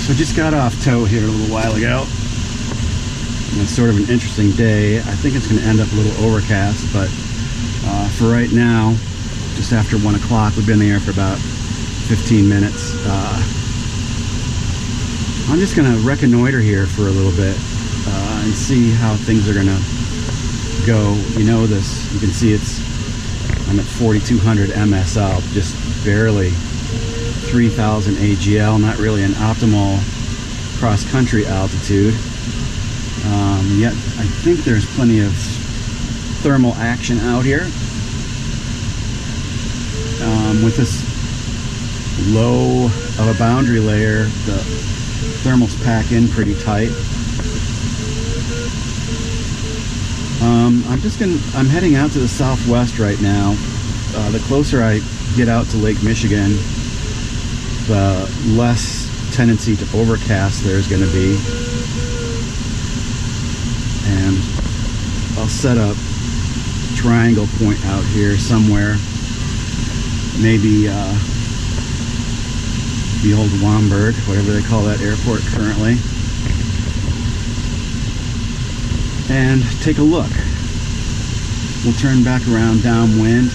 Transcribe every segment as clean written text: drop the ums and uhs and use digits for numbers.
So just got off tow here a little while ago. And it's sort of an interesting day. I think it's going to end up a little overcast, but for right now, just after 1 o'clock, we've been in the air for about 15 minutes. I'm just going to reconnoiter here for a little bit and see how things are going to go. You know this, you can see I'm at 4200 MSL, just barely 3000 AGL, not really an optimal cross-country altitude. Yet I think there's plenty of thermal action out here. With this low of a boundary layer, the thermals pack in pretty tight. I'm heading out to the southwest right now. The closer I get out to Lake Michigan, the less tendency to overcast there's going to be. And I'll set a triangle point out here somewhere. Maybe the old Wamberg, whatever they call that airport currently. And take a look. We'll turn back around downwind.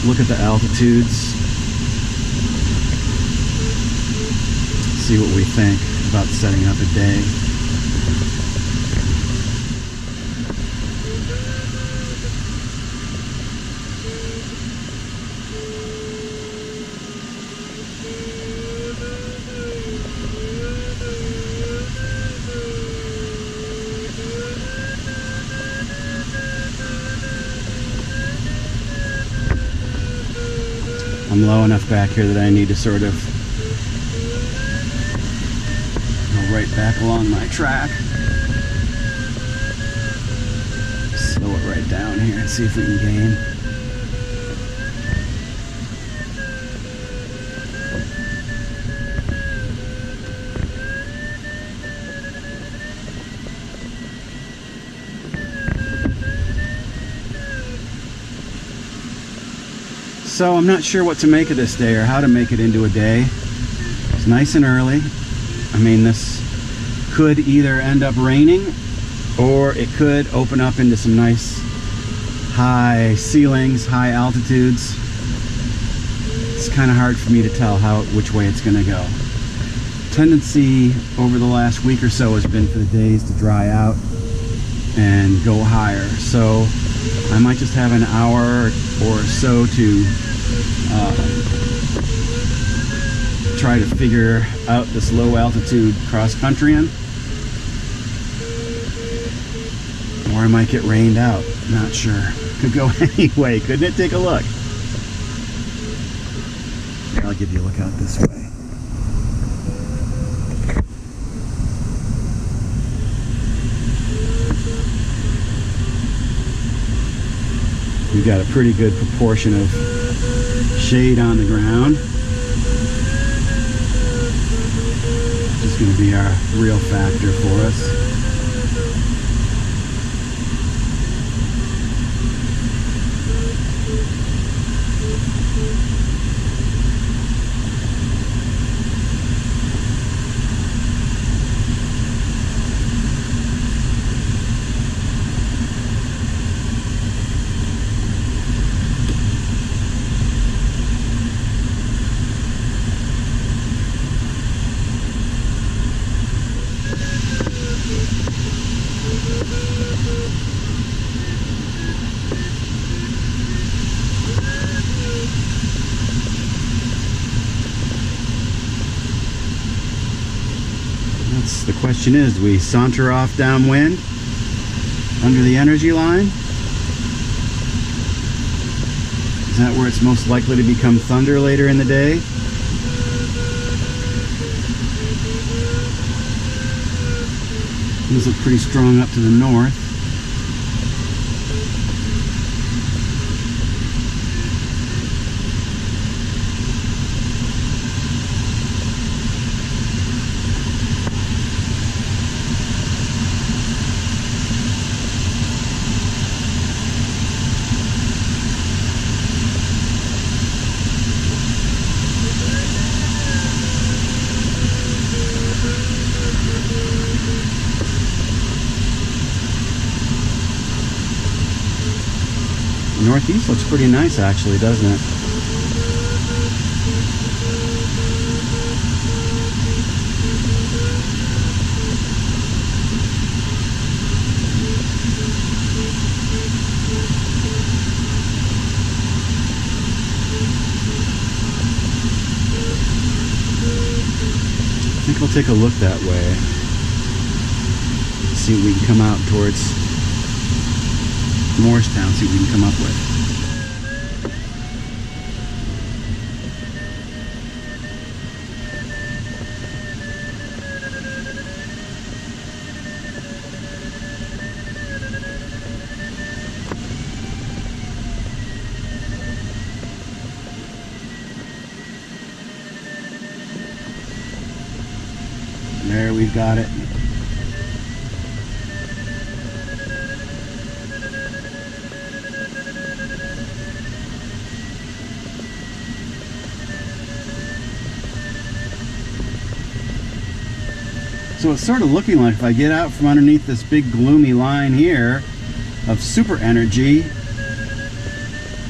Look at the altitudes. See what we think about setting up a day. I'm low enough back here that I need to sort of go right back along my track. Slow it right down here and see if we can gain. So I'm not sure what to make of this day or how to make it into a day. It's nice and early. I mean, this could either end up raining or it could open up into some nice high ceilings, high altitudes. It's kind of hard for me to tell which way it's going to go. Tendency over the last week or so has been for the days to dry out and go higher. So I might just have an hour or so to try to figure out this low altitude cross country in, or I might get rained out. Not sure. Could go anyway, couldn't it? Take a look. Here, I'll give you a look out this way. We've got a pretty good proportion of shade on the ground. Which is going to be our real factor for us. The question is, do we saunter off downwind under the energy line? Is that where it's most likely to become thunder later in the day? These look pretty strong up to the north. Northeast looks pretty nice actually, doesn't it? I think I'll take a look that way. See what we can come out towards Morristown, see what we can come up with. There, we've got it. So it's sort of looking like if I get out from underneath this big gloomy line here of super energy,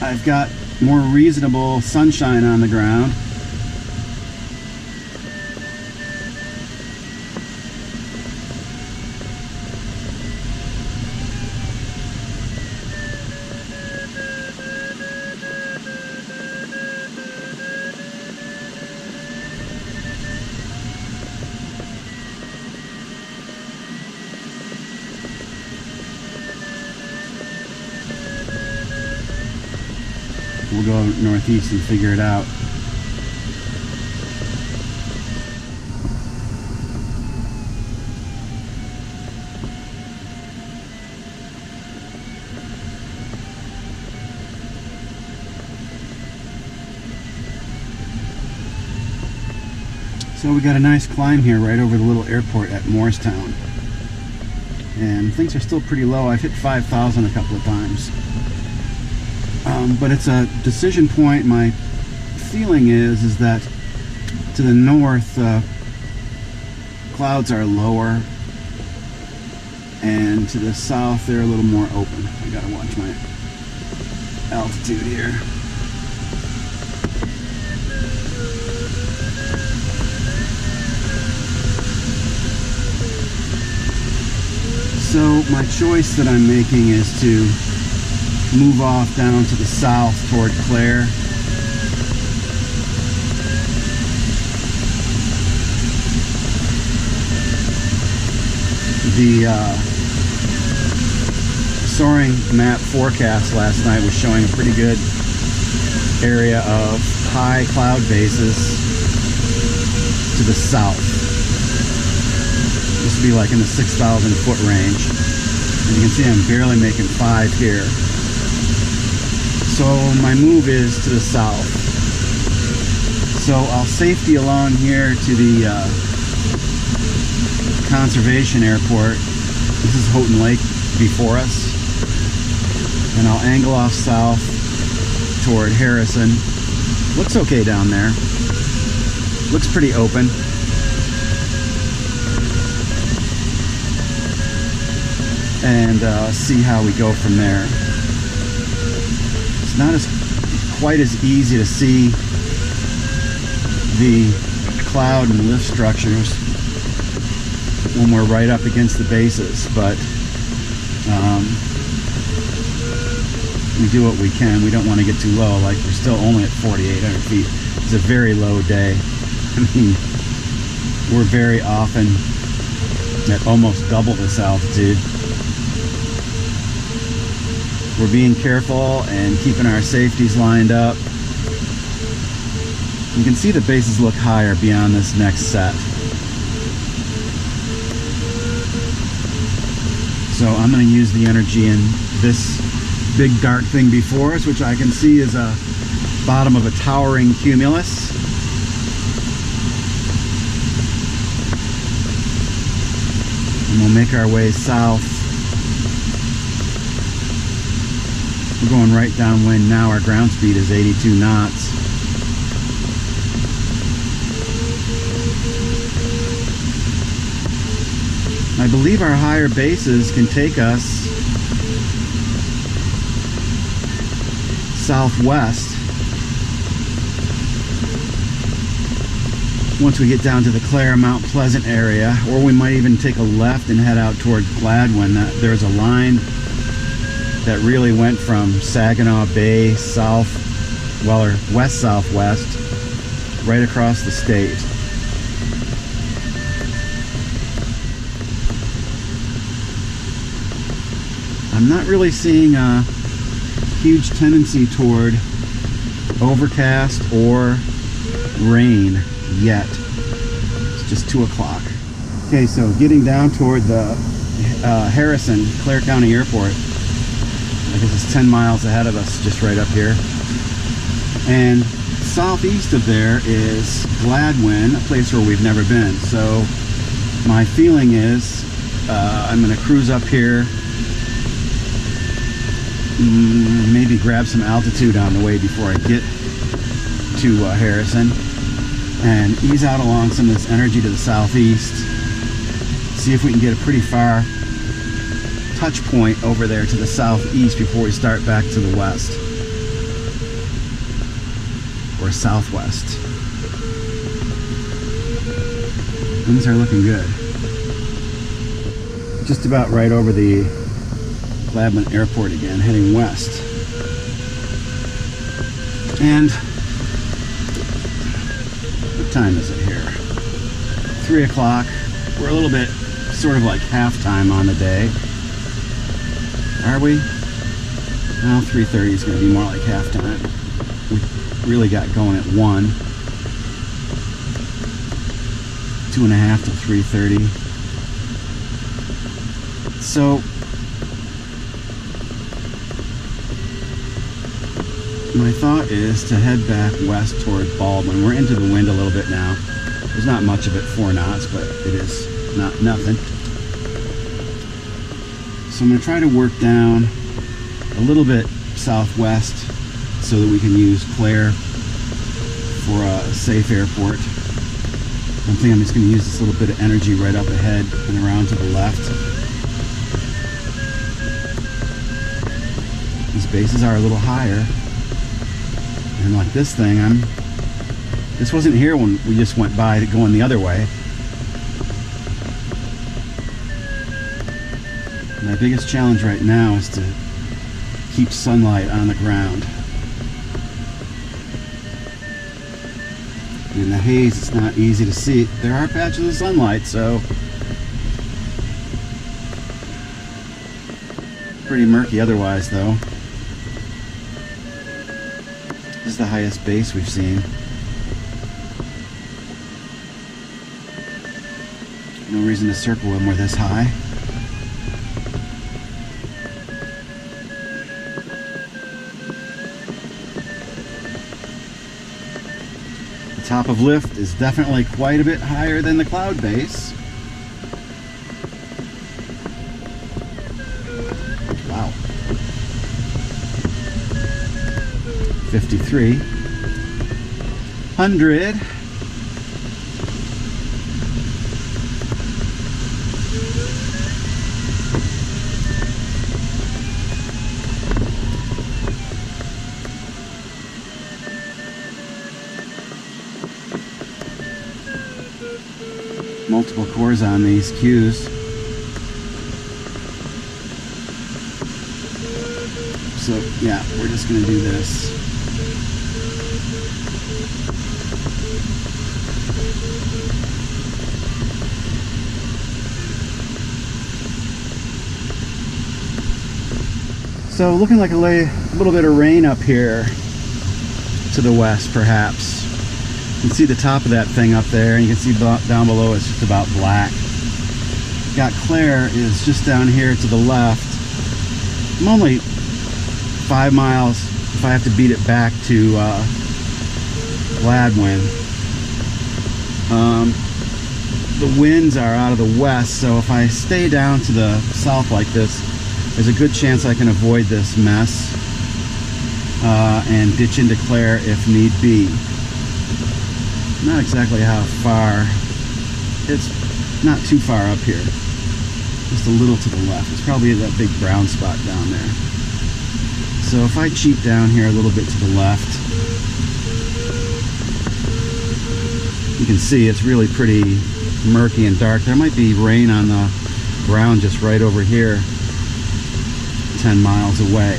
I've got more reasonable sunshine on the ground. We'll go northeast and figure it out. So we got a nice climb here right over the little airport at Morristown. And things are still pretty low. I've hit 5,000 a couple of times. But it's a decision point. My feeling is that to the north, clouds are lower, and to the south they're a little more open. I gotta watch my altitude here. So my choice that I'm making is to move off down to the south toward Clare. The soaring map forecast last night was showing a pretty good area of high cloud bases to the south. This would be like in the 6,000 foot range. And you can see I'm barely making 5 here. So my move is to the south. So I'll safety along here to the conservation airport. This is Houghton Lake before us. And I'll angle off south toward Harrison. Looks okay down there. Looks pretty open. And see how we go from there. It's not quite as easy to see the cloud and lift structures when we're right up against the bases, but we do what we can. We don't want to get too low, like we're still only at 4,800 feet. It's a very low day. I mean, we're very often at almost double this altitude. We're being careful and keeping our safeties lined up. You can see the bases look higher beyond this next set. So I'm going to use the energy in this big dark thing before us, which I can see is a bottom of a towering cumulus. And we'll make our way south. We're going right downwind now. Our ground speed is 82 knots. I believe our higher bases can take us southwest once we get down to the Clare Mount Pleasant area, or we might even take a left and head out toward Gladwin. There's a line that really went from Saginaw Bay south, well, or west southwest, right across the state. I'm not really seeing a huge tendency toward overcast or rain yet. It's just 2 o'clock. Okay, so getting down toward the Harrison, Clare County Airport. I guess it's 10 miles ahead of us, just right up here. And southeast of there is Gladwin, a place where we've never been. So my feeling is I'm going to cruise up here, maybe grab some altitude on the way before I get to Harrison, and ease out along some of this energy to the southeast. See if we can get a pretty far touch point over there to the southeast before we start back to the west or southwest. Things are looking good. Just about right over the Gladwin Airport again, heading west. And what time is it here? 3 o'clock. We're a little bit sort of like halftime on the day. Are we? Well, 3:30 is going to be more like halftime. We really got going at 1. 2.5 till 3:30. So my thought is to head back west toward Baldwin. We're into the wind a little bit now. There's not much of it, 4 knots, but it is not nothing. So I'm going to try to work down a little bit southwest so that we can use Clare for a safe airport. I think I'm just going to use this little bit of energy right up ahead and around to the left. These bases are a little higher. And like this thing, this wasn't here when we just went by going the other way. My biggest challenge right now is to keep sunlight on the ground. In the haze, it's not easy to see. There are patches of sunlight, so pretty murky otherwise, though. This is the highest base we've seen. No reason to circle when we're this high. The top of lift is definitely quite a bit higher than the cloud base. Wow. 5,300. Multiple cores on these cues. So yeah, we're just going to do this. So looking like a little bit of rain up here to the west, perhaps. You can see the top of that thing up there, and you can see down below it's just about black. Got Clare is just down here to the left. I'm only 5 miles if I have to beat it back to Gladwin. The winds are out of the west, so if I stay down to the south like this, there's a good chance I can avoid this mess and ditch into Clare if need be. Not exactly how far. It's not too far up here. Just a little to the left. It's probably that big brown spot down there. So if I cheat down here a little bit to the left, you can see it's really pretty murky and dark. There might be rain on the ground just right over here, 10 miles away.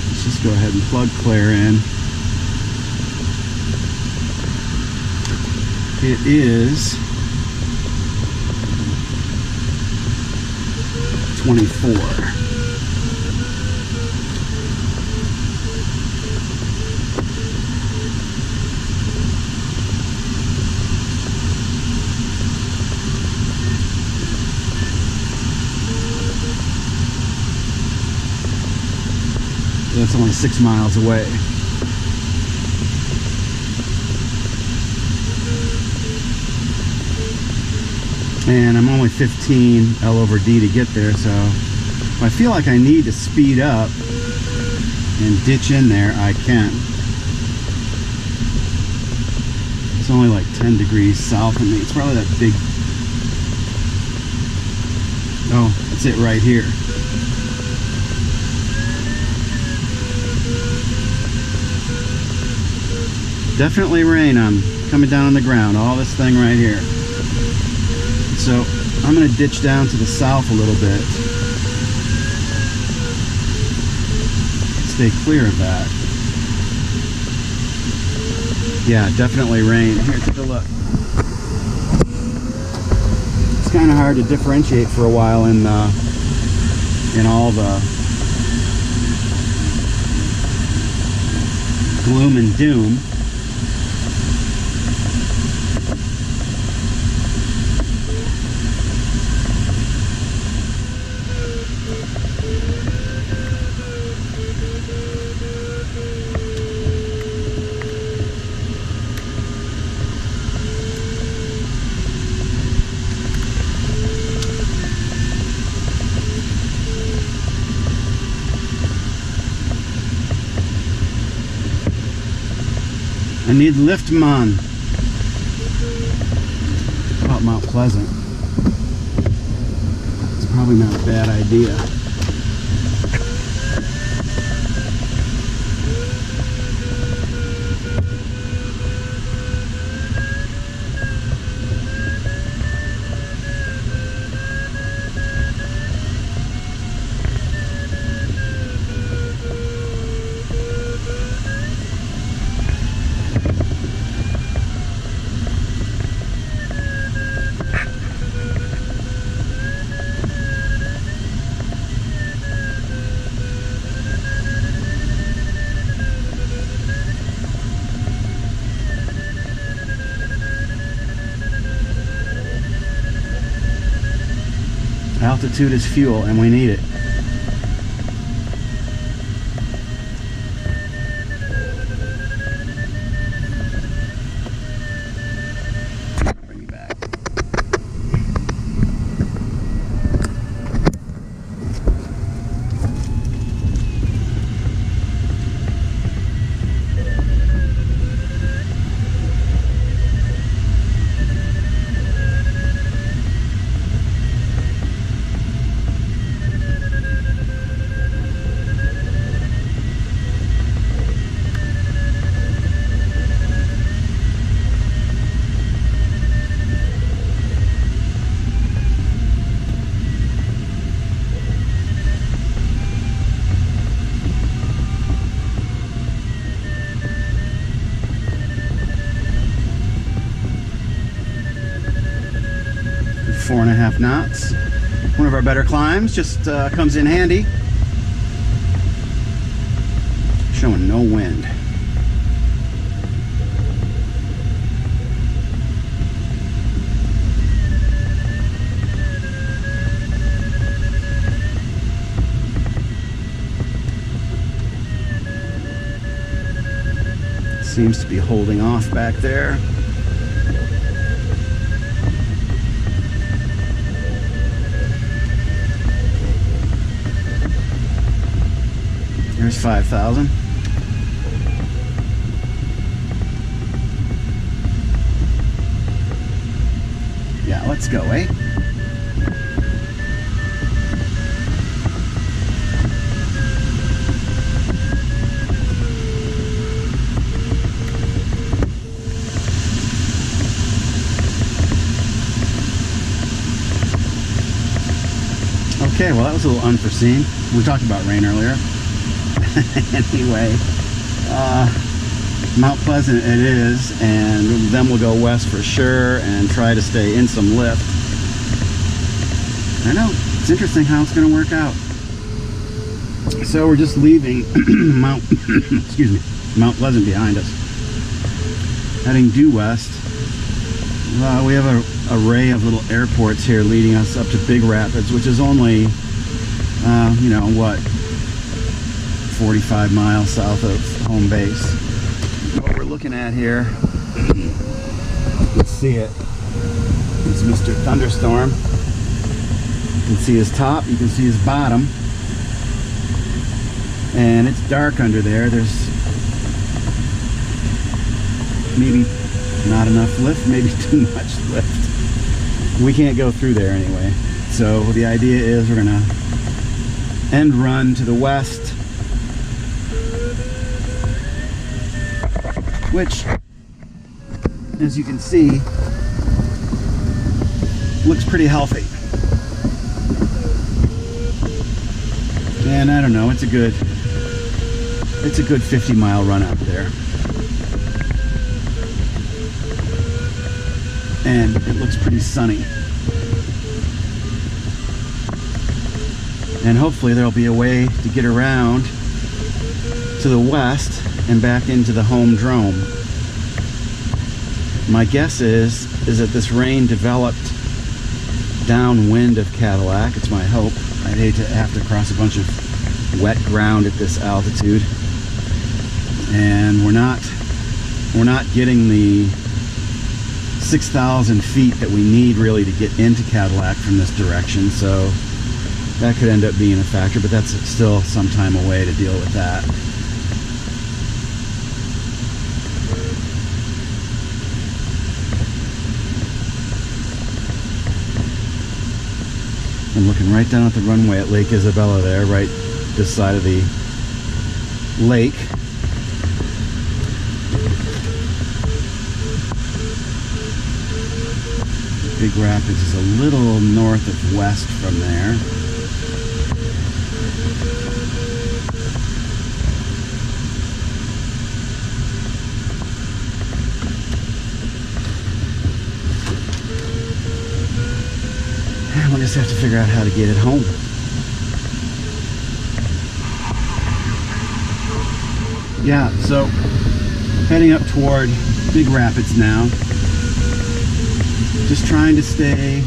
Let's just go ahead and plug clear in. It is 24. That's only 6 miles away. And I'm only 15 L over D to get there, so if I feel like I need to speed up and ditch in there, I can. It's only like 10 degrees south of me. It's probably that big... Oh, that's it right here. Definitely rain coming down on the ground, all this thing right here. So I'm going to ditch down to the south a little bit. Stay clear of that. Yeah, definitely rain. Here, take a look. It's kind of hard to differentiate for a while in all the gloom and doom. I need lift man. About Mount Pleasant. It's probably not a bad idea. Altitude is fuel, and we need it. Bring it back. Four and a half knots. One of our better climbs, just comes in handy. Showing no wind. Seems to be holding off back there. There's 5,000. Yeah, let's go, eh? Okay, well that was a little unforeseen. We talked about rain earlier. Anyway, Mount Pleasant it is, and then we'll go west for sure and try to stay in some lift. I know, it's interesting how it's going to work out. So we're just leaving Mount Mount Pleasant behind us, heading due west. We have an array of little airports here leading us up to Big Rapids, which is only, you know, what, 45 miles south of home base. What we're looking at here, let's see it, is Mr. Thunderstorm. You can see his top, you can see his bottom, and it's dark under there. There's maybe not enough lift, maybe too much lift. We can't go through there anyway. So the idea is we're gonna end run to the west, which, as you can see, looks pretty healthy. And I don't know, it's a good 50-mile run out there. And it looks pretty sunny. And hopefully there'll be a way to get around to the west and back into the home drome. My guess is that this rain developed downwind of Cadillac. It's my hope. I'd hate to have to cross a bunch of wet ground at this altitude. And we're not getting the 6,000 feet that we need really to get into Cadillac from this direction, so that could end up being a factor, but that's still some time away to deal with that. I'm looking right down at the runway at Lake Isabella there, right this side of the lake. Big Rapids is a little north of west from there. And we'll just have to figure out how to get it home. Yeah, so heading up toward Big Rapids now. Just trying to stay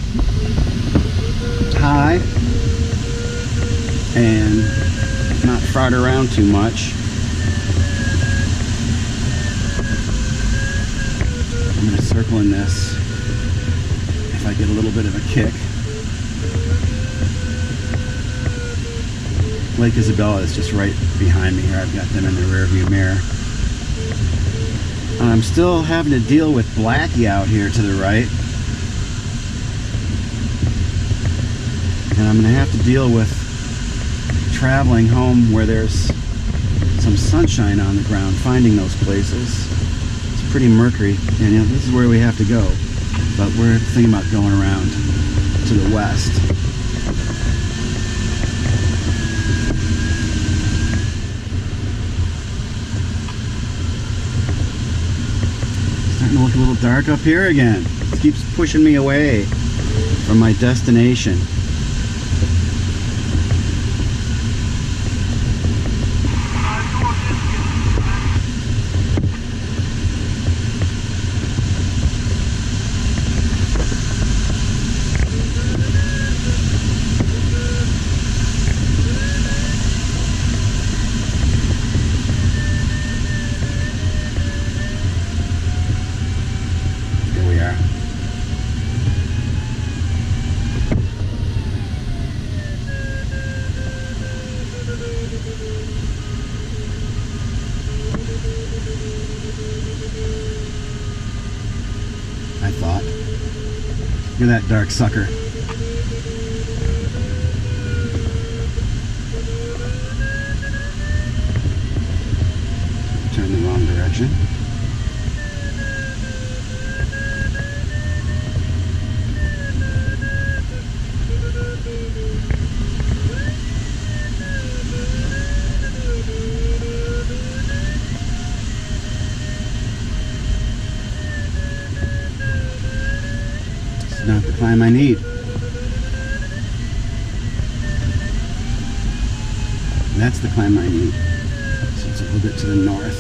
high and not fart around too much. I'm going to circle in this if I get a little bit of a kick. Lake Isabella is just right behind me here. I've got them in the rearview mirror. I'm still having to deal with Blackie out here to the right. And I'm going to have to deal with traveling home where there's some sunshine on the ground, finding those places. It's pretty murky, and you know, this is where we have to go. But we're thinking about going around to the west. Starting to look a little dark up here again. It keeps pushing me away from my destination. I thought. Look at that dark sucker. Turn the wrong direction. Not the climb I need. That's the climb I need. So it's a little bit to the north.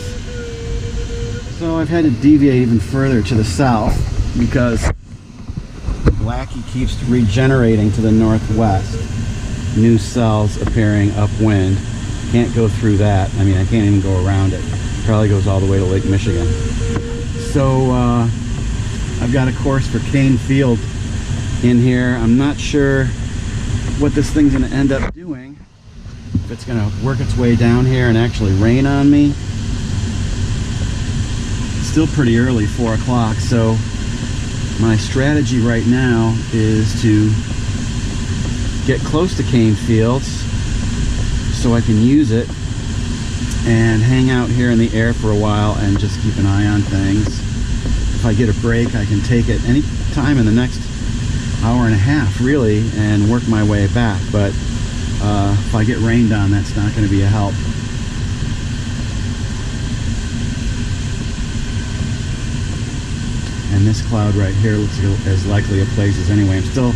So I've had to deviate even further to the south because Blackie keeps regenerating to the northwest. New cells appearing upwind. Can't go through that. I mean, I can't even go around it. Probably goes all the way to Lake Michigan. So I've got a course for Cane Field in here. I'm not sure what this thing's going to end up doing. If it's going to work its way down here and actually rain on me. It's still pretty early, 4 o'clock, so my strategy right now is to get close to Cane Fields so I can use it and hang out here in the air for a while and just keep an eye on things. If I get a break, I can take it any time in the next hour and a half, really, and work my way back. But if I get rained on, that's not going to be a help. And this cloud right here looks as likely a place as anyway. I'm still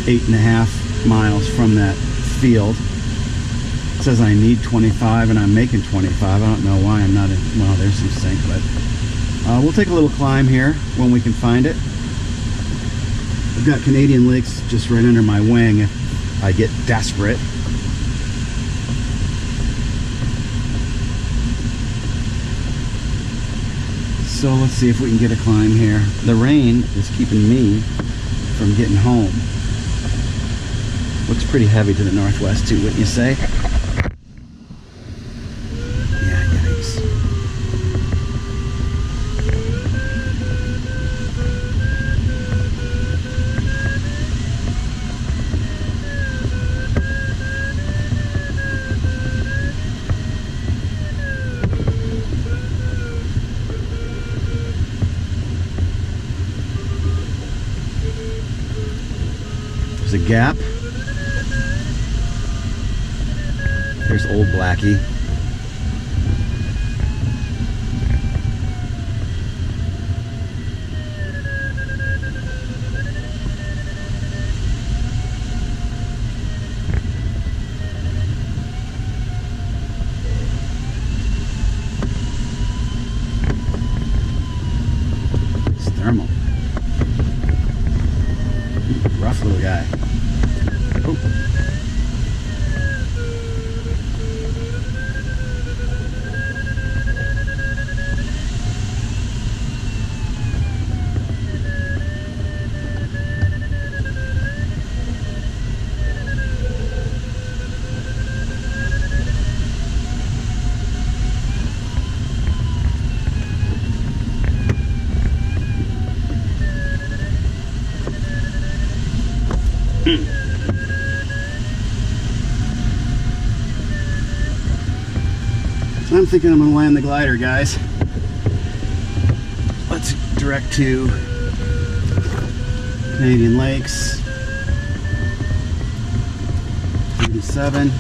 8.5 miles from that field. It says I need 25 and I'm making 25. I don't know why I'm not in, well, there's some sink, but we'll take a little climb here when we can find it. I've got Canadian Lakes just right under my wing if I get desperate. So let's see if we can get a climb here. The rain is keeping me from getting home. Looks pretty heavy to the northwest too, wouldn't you say? Yeah, yikes. There's a gap. There's old Blackie. It's thermal. Rough little guy. Oh. So I'm thinking I'm going to land the glider, guys. Let's direct to Canadian Lakes. 37.